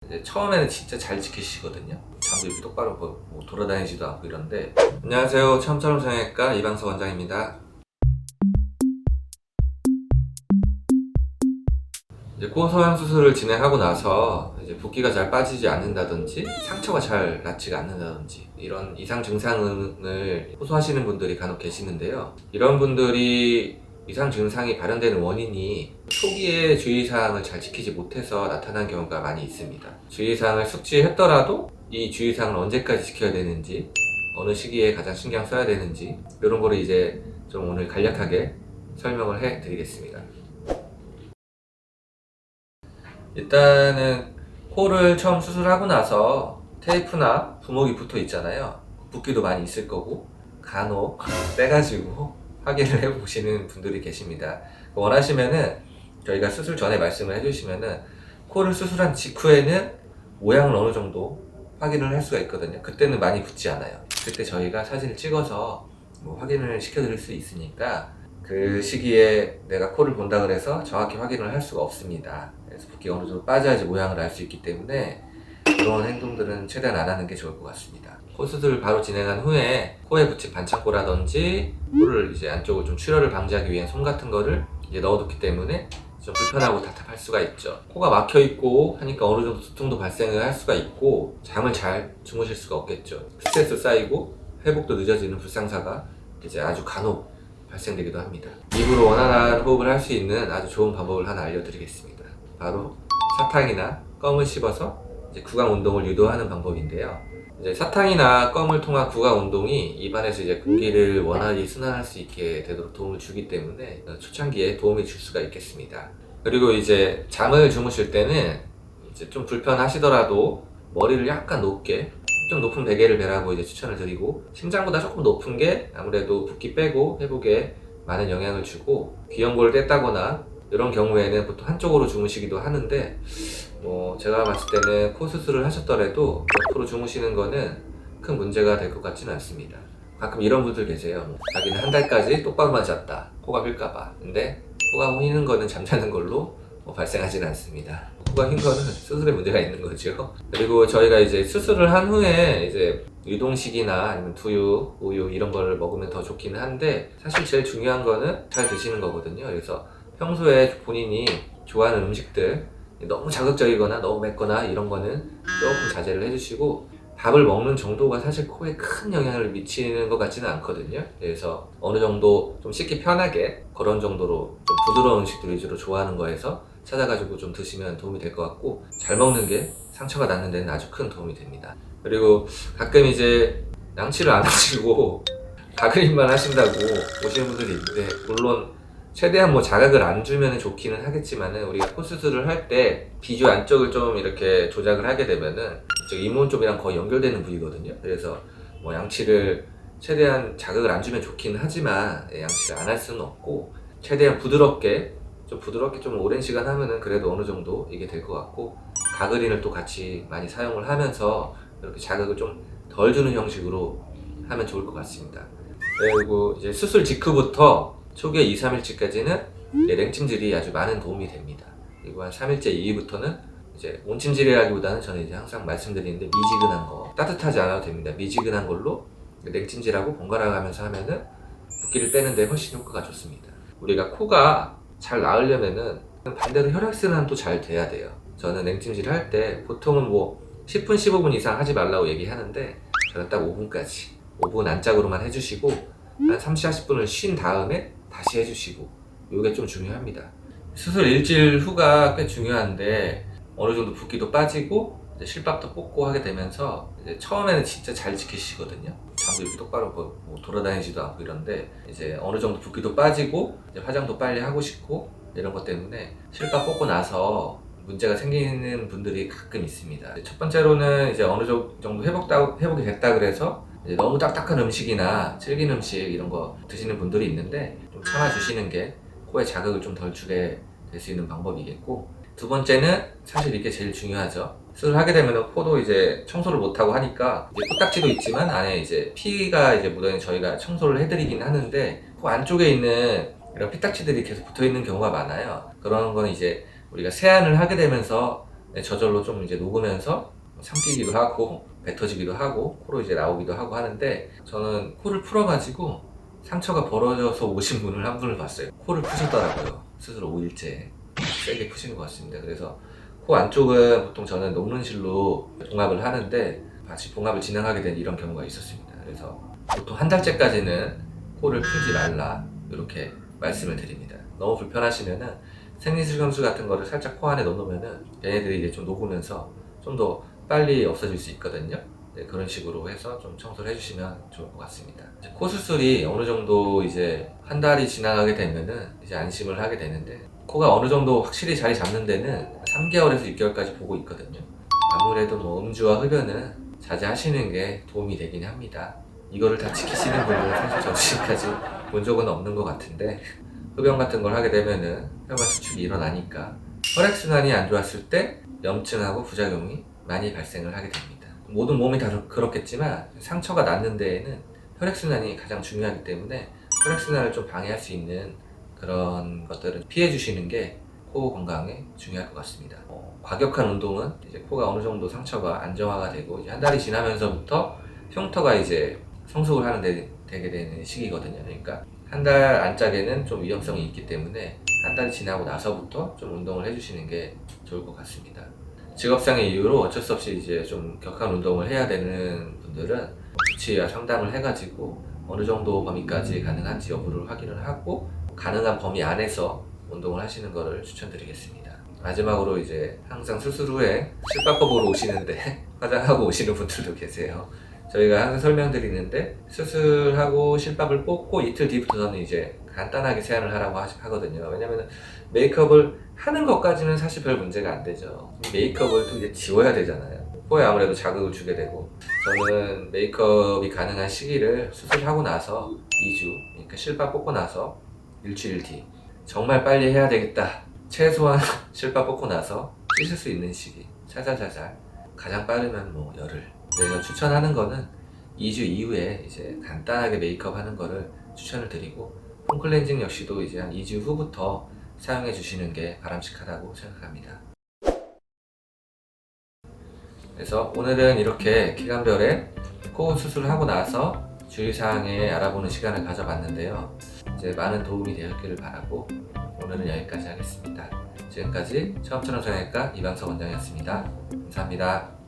처음에는 진짜 잘 지키시거든요. 잠도 이렇게 똑바로 뭐 돌아다니지도 않고 이런데. 안녕하세요. 처음처럼 성형외과 이방석 원장입니다. 이제 코 성형 수술을 진행하고 나서 이제 붓기가 잘 빠지지 않는다든지 상처가 잘 낫지가 않는다든지 이런 이상 증상을 호소하시는 분들이 간혹 계시는데요. 이런 분들이 이상 증상이 발현되는 원인이 초기에 주의사항을 잘 지키지 못해서 나타난 경우가 많이 있습니다. 주의사항을 숙지했더라도 이 주의사항을 언제까지 지켜야 되는지, 어느 시기에 가장 신경 써야 되는지 이런 거를 이제 좀 오늘 간략하게 설명을 해 드리겠습니다. 일단은 코를 처음 수술하고 나서 테이프나 부목이 붙어 있잖아요. 붓기도 많이 있을 거고 간혹 빼가지고 확인을 해 보시는 분들이 계십니다. 원하시면은 저희가 수술 전에 말씀을 해주시면은 코를 수술한 직후에는 모양을 어느 정도 확인을 할 수가 있거든요. 그때는 많이 붙지 않아요. 그때 저희가 사진을 찍어서 뭐 확인을 시켜드릴 수 있으니까 그 시기에 내가 코를 본다 그래서 정확히 확인을 할 수가 없습니다. 그래서 붓기가 어느 정도 빠져야지 모양을 알 수 있기 때문에 그런 행동들은 최대한 안 하는 게 좋을 것 같습니다. 코 수술을 바로 진행한 후에 코에 붙인 반창고라든지 코를 이제 안쪽을 좀 출혈을 방지하기 위한 솜 같은 거를 이제 넣어뒀기 때문에 좀 불편하고 답답할 수가 있죠. 코가 막혀 있고 하니까 어느 정도 두통도 발생을 할 수가 있고 잠을 잘 주무실 수가 없겠죠. 스트레스 쌓이고 회복도 늦어지는 불상사가 이제 아주 간혹 발생되기도 합니다. 입으로 원활한 호흡을 할 수 있는 아주 좋은 방법을 하나 알려드리겠습니다. 바로 사탕이나 껌을 씹어서 이제 구강 운동을 유도하는 방법인데요. 이제 사탕이나 껌을 통한 구강 운동이 입안에서 이제 공기를 원활히 순환할 수 있게 되도록 도움을 주기 때문에 초창기에 도움이 줄 수가 있겠습니다. 그리고 이제 잠을 주무실 때는 이제 좀 불편하시더라도 머리를 약간 높게, 좀 높은 베개를 베라고 이제 추천을 드리고, 심장보다 조금 높은 게 아무래도 붓기 빼고 회복에 많은 영향을 주고, 귀연골을 뗐다거나 이런 경우에는 보통 한쪽으로 주무시기도 하는데, 뭐 제가 봤을 때는 코 수술을 하셨더라도 옆으로 주무시는 거는 큰 문제가 될 것 같지는 않습니다. 가끔 이런 분들 계세요. 자기는 한 달까지 똑바로만 잤다, 코가 휠까봐. 근데 코가 휘는 거는 잠자는 걸로 발생하지는 않습니다. 코가 휜 거는 수술에 문제가 있는 거죠. 그리고 저희가 이제 수술을 한 후에 이제 유동식이나 아니면 두유, 우유 이런 거를 먹으면 더 좋기는 한데, 사실 제일 중요한 거는 잘 드시는 거거든요. 그래서 평소에 본인이 좋아하는 음식들, 너무 자극적이거나 너무 맵거나 이런 거는 조금 자제를 해주시고, 밥을 먹는 정도가 사실 코에 큰 영향을 미치는 것 같지는 않거든요. 그래서 어느 정도 좀 씹기 편하게 그런 정도로 좀 부드러운 음식들 위주로 좋아하는 거에서 찾아가지고 좀 드시면 도움이 될 것 같고, 잘 먹는 게 상처가 낫는 데는 아주 큰 도움이 됩니다. 그리고 가끔 이제 양치를 안 하시고 가그림만 하신다고 오시는 분들이 있는데, 물론 최대한 뭐 자극을 안 주면 좋기는 하겠지만은, 우리가 코 수술을 할 때 비주 안쪽을 좀 이렇게 조작을 하게 되면은 이쪽 이문 쪽이랑 거의 연결되는 부위거든요. 그래서 뭐 양치를 최대한 자극을 안 주면 좋기는 하지만 양치를 안 할 수는 없고, 최대한 부드럽게 좀 오랜 시간 하면은 그래도 어느 정도 이게 될 것 같고, 가그린을 또 같이 많이 사용을 하면서 이렇게 자극을 좀 덜 주는 형식으로 하면 좋을 것 같습니다. 그리고 이제 수술 직후부터 초기에 2, 3일째까지는 냉찜질이 아주 많은 도움이 됩니다. 그리고 한 3일째 이후부터는 이제 온찜질이라기보다는 저는 이제 항상 말씀드리는데 미지근한 거, 따뜻하지 않아도 됩니다. 미지근한 걸로 냉찜질하고 번갈아 가면서 하면은 붓기를 빼는데 훨씬 효과가 좋습니다. 우리가 코가 잘 나으려면은 반대로 혈액순환도 잘 돼야 돼요. 저는 냉찜질 할 때 보통은 뭐 10분, 15분 이상 하지 말라고 얘기하는데, 저는 딱 5분까지, 5분 안짝으로만 해주시고 한 30, 40분을 쉰 다음에 다시 해주시고, 이게 좀 중요합니다. 수술 일주일 후가 꽤 중요한데, 어느 정도 붓기도 빠지고 이제 실밥도 뽑고 하게 되면서 이제 처음에는 진짜 잘 지키시거든요. 잠도 이렇게 똑바로 뭐 돌아다니지도 않고 이런데, 이제 어느 정도 붓기도 빠지고 이제 화장도 빨리 하고 싶고 이런 것 때문에 실밥 뽑고 나서 문제가 생기는 분들이 가끔 있습니다. 첫 번째로는 이제 어느 정도 회복이 됐다 그래서 이제 너무 딱딱한 음식이나 질긴 음식 이런 거 드시는 분들이 있는데, 좀 참아주시는 게 코에 자극을 좀 덜 주게 될 수 있는 방법이겠고, 두 번째는 사실 이게 제일 중요하죠. 수술을 하게 되면 코도 이제 청소를 못하고 하니까 이제 코딱지도 있지만 안에 이제 피가 이제 묻어있는, 저희가 청소를 해드리긴 하는데 코 안쪽에 있는 이런 피딱지들이 계속 붙어 있는 경우가 많아요. 그런 거는 이제 우리가 세안을 하게 되면서 저절로 좀 이제 녹으면서 삼키기도 하고 뱉어지기도 하고 코로 이제 나오기도 하고 하는데, 저는 코를 풀어가지고 상처가 벌어져서 오신 분을 한 분을 봤어요. 코를 푸셨더라고요. 스스로 5일째 세게 푸신 것 같습니다. 그래서 코 안쪽은 보통 저는 녹는실로 봉합을 하는데 같이 봉합을 진행하게 된 이런 경우가 있었습니다. 그래서 보통 한 달째까지는 코를 풀지 말라 이렇게 말씀을 드립니다. 너무 불편하시면은 생리수경수 같은 거를 살짝 코 안에 넣어놓으면은 얘네들이 이제 좀 녹으면서 좀 더 빨리 없어질 수 있거든요. 네, 그런 식으로 해서 좀 청소를 해주시면 좋을 것 같습니다. 이제 코 수술이 어느 정도 이제 한 달이 지나가게 되면은 이제 안심을 하게 되는데, 코가 어느 정도 확실히 자리 잡는 데는 3개월에서 6개월까지 보고 있거든요. 아무래도 뭐 음주와 흡연은 자제하시는 게 도움이 되긴 합니다. 이거를 다 지키시는 분들은 사실 저 지금까지 본 적은 없는 것 같은데, 흡연 같은 걸 하게 되면은 혈관 수축이 일어나니까 혈액순환이 안 좋았을 때 염증하고 부작용이 많이 발생을 하게 됩니다. 모든 몸이 다 그렇겠지만 상처가 났는 데에는 혈액순환이 가장 중요하기 때문에 혈액순환을 좀 방해할 수 있는 그런 것들은 피해 주시는 게 코 건강에 중요할 것 같습니다. 과격한 운동은 이제 코가 어느 정도 상처가 안정화가 되고 이제 한 달이 지나면서부터 흉터가 이제 성숙을 되게 되는 시기거든요. 그러니까 한 달 안짝에는 좀 위험성이 있기 때문에 한 달이 지나고 나서부터 좀 운동을 해주시는 게 좋을 것 같습니다. 직업상의 이유로 어쩔 수 없이 이제 좀 격한 운동을 해야 되는 분들은 주치의와 상담을 해가지고 어느 정도 범위까지 가능한지 여부를 확인을 하고 가능한 범위 안에서 운동을 하시는 것을 추천드리겠습니다. 마지막으로 이제 항상 수술 후에 실밥거 보러 오시는데 화장하고 오시는 분들도 계세요. 저희가 항상 설명드리는데 수술하고 실밥을 뽑고 이틀 뒤부터는 이제 간단하게 세안을 하라고 하거든요. 왜냐면 메이크업을 하는 것까지는 사실 별 문제가 안 되죠. 메이크업을 또 이제 지워야 되잖아요. 코에 아무래도 자극을 주게 되고, 저는 메이크업이 가능한 시기를 수술하고 나서 2주, 그러니까 실밥 뽑고 나서 일주일 뒤, 정말 빨리 해야 되겠다, 최소한 실밥 뽑고 나서 씻을 수 있는 시기, 살살살살, 가장 빠르면 뭐 열흘. 내가 추천하는 거는 2주 이후에 이제 간단하게 메이크업 하는 거를 추천을 드리고, 폼클렌징 역시도 이제 한 2주 후부터 사용해 주시는 게 바람직하다고 생각합니다. 그래서 오늘은 이렇게 기관별에 코 수술하고 나서 주의사항에 알아보는 시간을 가져봤는데요. 이제 많은 도움이 되었기를 바라고 오늘은 여기까지 하겠습니다. 지금까지 처음처럼 성형외과 이방석 원장이었습니다. 감사합니다.